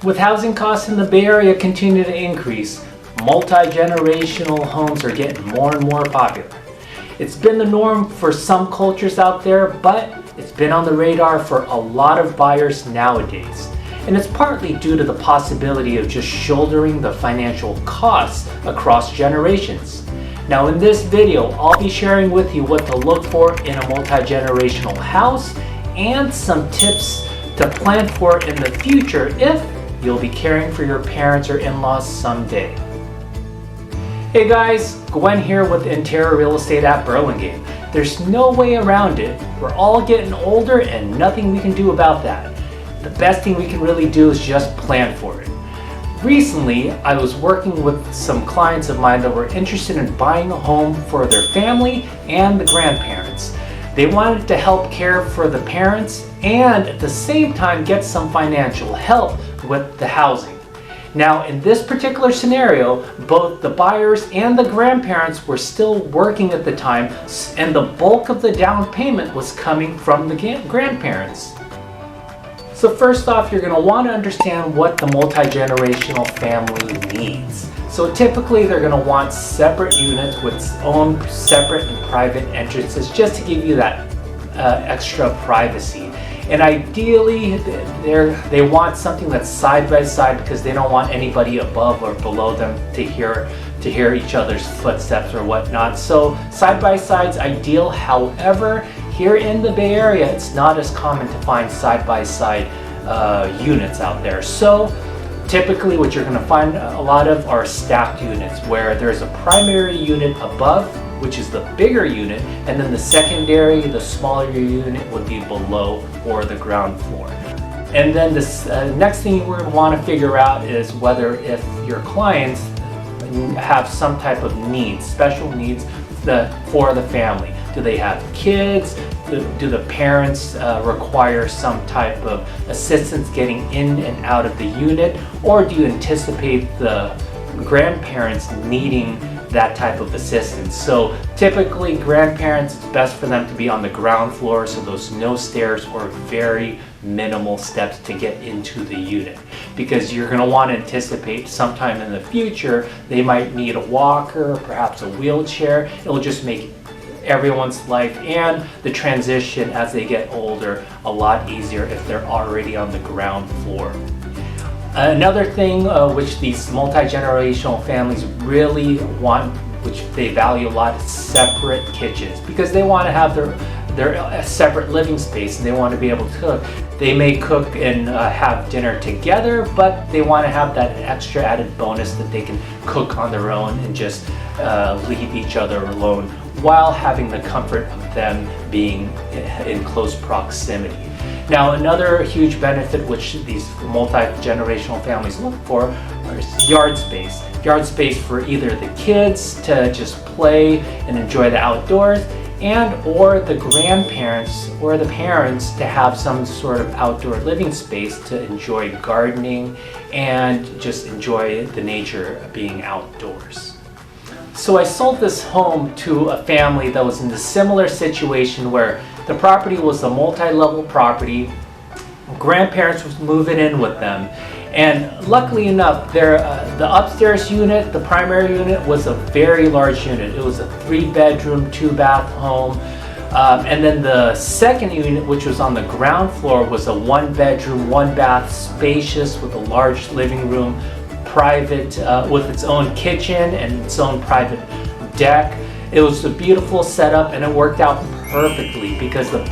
With housing costs in the Bay Area continue to increase, multi-generational homes are getting more and more popular. It's been the norm for some cultures out there, but it's been on the radar for a lot of buyers nowadays. And it's partly due to the possibility of just shouldering the financial costs across generations. Now in this video, I'll be sharing with you what to look for in a multi-generational house and some tips to plan for in the future if you'll be caring for your parents or in-laws someday. Hey guys, Gwen here with Intero Real Estate at Burlingame. There's no way around it. We're all getting older and nothing we can do about that. The best thing we can really do is just plan for it. Recently, I was working with some clients of mine that were interested in buying a home for their family and the grandparents. They wanted to help care for the parents and at the same time get some financial help with the housing. Now in this particular scenario, both the buyers and the grandparents were still working at the time, and the bulk of the down payment was coming from the grandparents. So first off, you're going to want to understand what the multi-generational family needs. So typically they're going to want separate units with its own separate and private entrances just to give you that extra privacy. And ideally they want something that's side by side because they don't want anybody above or below them to hear each other's footsteps or whatnot. So side by side's ideal. However, here in the Bay Area, it's not as common to find side-by-side units out there. So typically what you're going to find a lot of are stacked units where there's a primary unit above, which is the bigger unit, and then the secondary, the smaller unit would be below or the ground floor. And then this next thing we're going to want to figure out is whether if your clients have some type of needs, special needs for the family. Do they have kids? Do the parents require some type of assistance getting in and out of the unit? Or do you anticipate the grandparents needing that type of assistance? So typically grandparents, it's best for them to be on the ground floor, so those no stairs or very minimal steps to get into the unit, because you're going to want to anticipate sometime in the future they might need a walker, perhaps a wheelchair. It'll just make everyone's life and the transition as they get older a lot easier if they're already on the ground floor. Another thing which these multi-generational families really want, which they value a lot, is separate kitchens, because they want to have their separate living space and they want to be able to cook. They may cook and have dinner together, but they want to have that extra added bonus that they can cook on their own and just leave each other alone while having the comfort of them being in close proximity. Now another huge benefit which these multi-generational families look for is yard space. Yard space for either the kids to just play and enjoy the outdoors, and or the grandparents or the parents to have some sort of outdoor living space to enjoy gardening and just enjoy the nature of being outdoors. So I sold this home to a family that was in a similar situation where the property was a multi-level property. Grandparents was moving in with them, and luckily enough, the upstairs unit, the primary unit, was a very large unit. It was a 3-bedroom, 2-bath home. And then the second unit, which was on the ground floor, was a 1-bedroom, 1-bath, spacious with a large living room, private, with its own kitchen and its own private deck. It was a beautiful setup and it worked out perfectly because the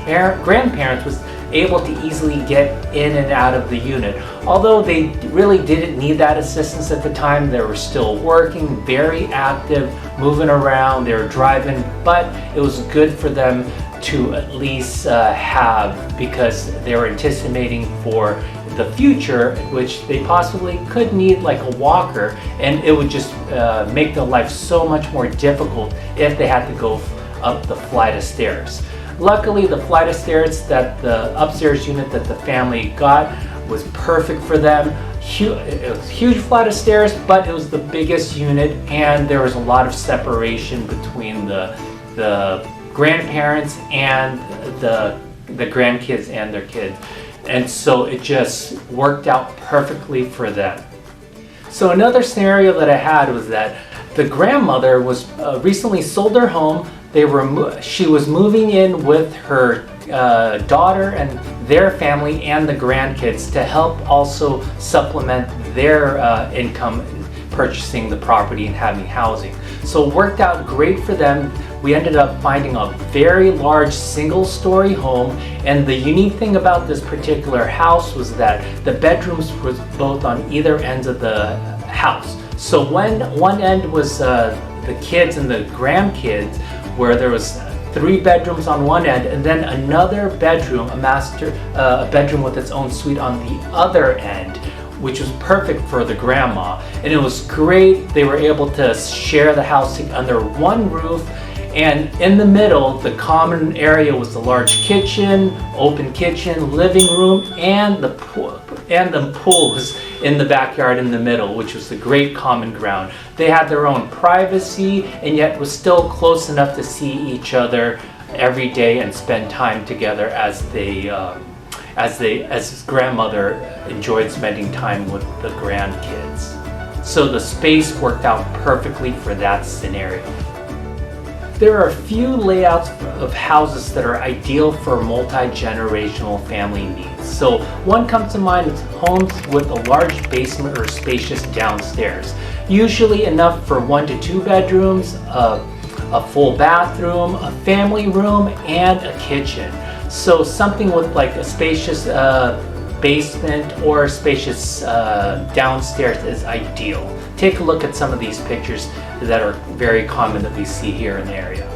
grandparents was able to easily get in and out of the unit. Although they really didn't need that assistance at the time, they were still working, very active, moving around, they were driving, but it was good for them to at least have, because they were anticipating for the future, which they possibly could need like a walker, and it would just make their life so much more difficult if they had to go up the flight of stairs. Luckily, the flight of stairs that the upstairs unit that the family got was perfect for them. It was a huge flight of stairs, but it was the biggest unit, and there was a lot of separation between the grandparents and the grandkids and their kids. And so it just worked out perfectly for them. So another scenario that I had was that the grandmother was recently sold their home. She was moving in with her daughter and their family and the grandkids to help also supplement their income purchasing the property and having housing. So it worked out great for them. We ended up finding a very large single-story home, and the unique thing about this particular house was that the bedrooms was both on either ends of the house. So when one end was the kids and the grandkids, where there was 3 bedrooms on one end, and then another bedroom, a bedroom with its own suite on the other end, which was perfect for the grandma. And it was great. They were able to share the house under one roof. And in the middle, the common area was the large kitchen, open kitchen, living room, and the pool was in the backyard in the middle, which was the great common ground. They had their own privacy, and yet was still close enough to see each other every day and spend time together as his grandmother enjoyed spending time with the grandkids. So the space worked out perfectly for that scenario. There are a few layouts of houses that are ideal for multi-generational family needs. So one comes to mind is homes with a large basement or spacious downstairs. Usually enough for 1 to 2 bedrooms, a full bathroom, a family room, and a kitchen. So something with like a spacious basement or spacious downstairs is ideal. Take a look at some of these pictures that are very common that we see here in the area.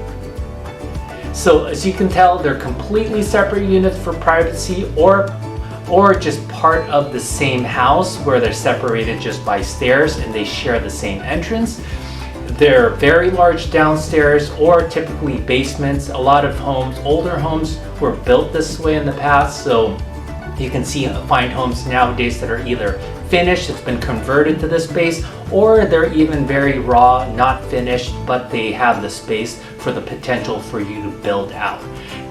So as you can tell, they're completely separate units for privacy, or just part of the same house where they're separated just by stairs and they share the same entrance. They're very large downstairs or typically basements. A lot of homes, older homes, were built this way in the past, so you can find homes nowadays that are either finished, it's been converted to this space, or they're even very raw, not finished, but they have the space for the potential for you to build out.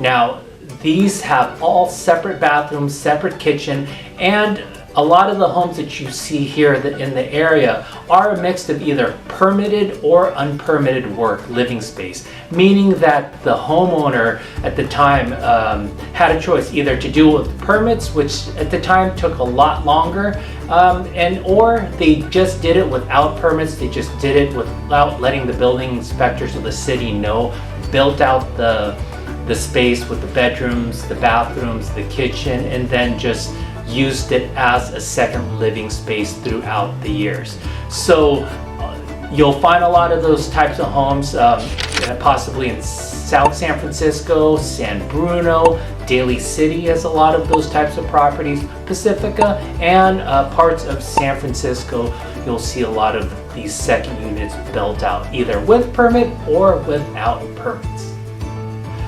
Now, these have all separate bathrooms, separate kitchen, and a lot of the homes that you see here in the area are a mix of either permitted or unpermitted living space, meaning that the homeowner at the time had a choice either to do it with permits, which at the time took a lot longer, or they just did it without permits. They just did it without letting the building inspectors of the city know, built out the space with the bedrooms, the bathrooms, the kitchen, and then just used it as a second living space throughout the years. So you'll find a lot of those types of homes possibly in South San Francisco, San Bruno, Daly City has a lot of those types of properties, Pacifica, and parts of San Francisco. You'll see a lot of these second units built out either with permit or without permits.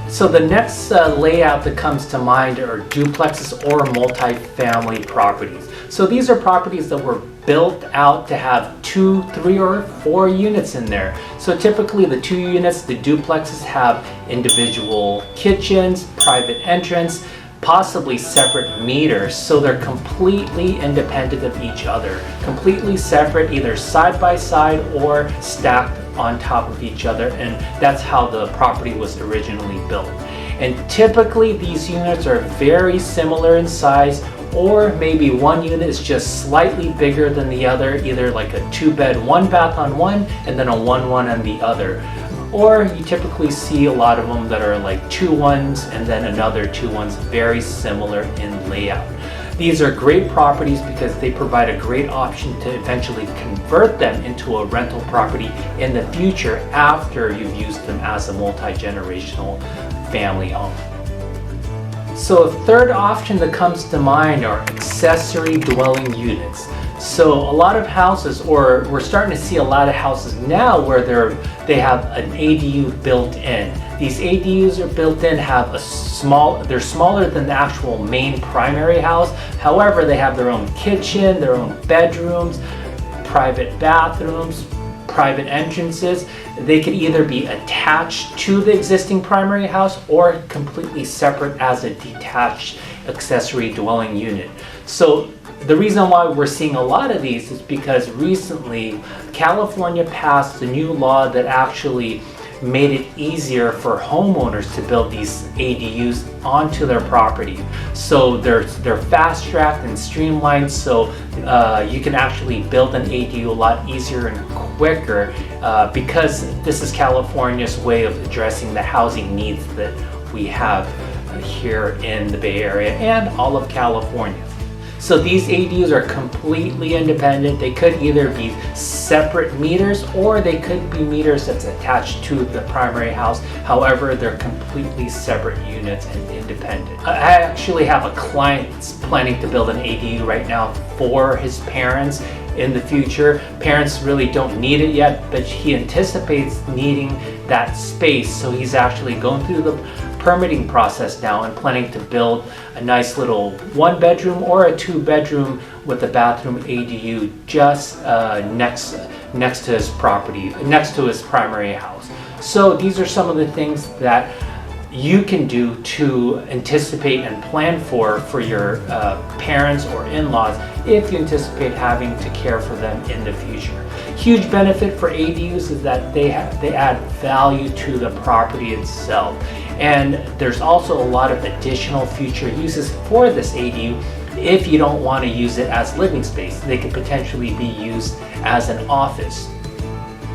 So the next layout that comes to mind are duplexes or multi-family properties. So these are properties that were built out to have 2, 3, or 4 units in there. So typically the 2 units, the duplexes, have individual kitchens, private entrance, possibly separate meters, so they're completely independent of each other, completely separate, either side by side or stacked on top of each other, and that's how the property was originally built. And typically these units are very similar in size, or maybe one unit is just slightly bigger than the other, either like a 2-bed, 1-bath on one and then a 1-1 on the other. Or you typically see a lot of them that are like 2-1s and then another 2-1s, very similar in layout. These are great properties because they provide a great option to eventually convert them into a rental property in the future after you've used them as a multi-generational family home. So a third option that comes to mind are accessory dwelling units. So a lot of houses, or we're starting to see a lot of houses now where they have an ADU built in. These ADUs are built in, they're smaller than the actual main primary house. However, they have their own kitchen, their own bedrooms, private bathrooms, private entrances. They could either be attached to the existing primary house or completely separate as a detached accessory dwelling unit. So the reason why we're seeing a lot of these is because recently California passed a new law that actually made it easier for homeowners to build these ADUs onto their property. So they're fast-tracked and streamlined, so you can actually build an ADU a lot easier and quicker because this is California's way of addressing the housing needs that we have here in the Bay Area and all of California. So these ADUs are completely independent. They could either be separate meters or they could be meters that's attached to the primary house. However, they're completely separate units and independent. I actually have a client that's planning to build an ADU right now for his parents in the future. Parents really don't need it yet, but he anticipates needing that space. So he's actually going through the permitting process now and planning to build a nice little 1-bedroom or a 2-bedroom with a bathroom ADU just next to his property, next to his primary house. So these are some of the things that you can do to anticipate and plan for your parents or in-laws if you anticipate having to care for them in the future. Huge benefit for ADUs is that they add value to the property itself. And there's also a lot of additional future uses for this ADU. If you don't want to use it as living space, they could potentially be used as an office.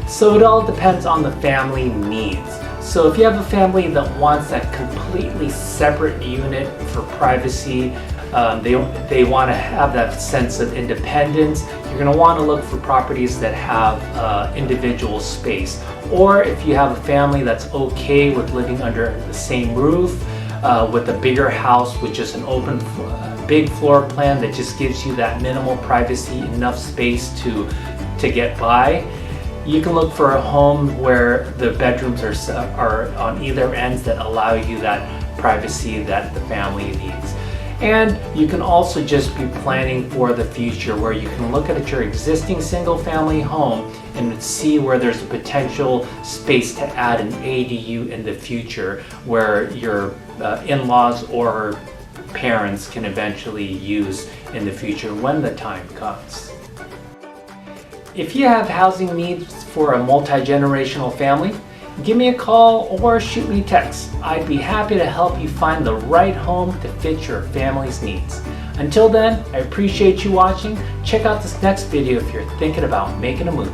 So it all depends on the family needs. So if you have a family that wants a completely separate unit for privacy, they want to have that sense of independence, you're going to want to look for properties that have individual space. Or if you have a family that's okay with living under the same roof, with a bigger house with just an open, big floor plan that just gives you that minimal privacy, enough space to get by, you can look for a home where the bedrooms are on either ends that allow you that privacy that the family needs. And you can also just be planning for the future, where you can look at your existing single family home and see where there's a potential space to add an ADU in the future where your in-laws or parents can eventually use in the future when the time comes. If you have housing needs for a multi-generational family, give me a call or shoot me a text. I'd be happy to help you find the right home to fit your family's needs. Until then, I appreciate you watching. Check out this next video if you're thinking about making a move.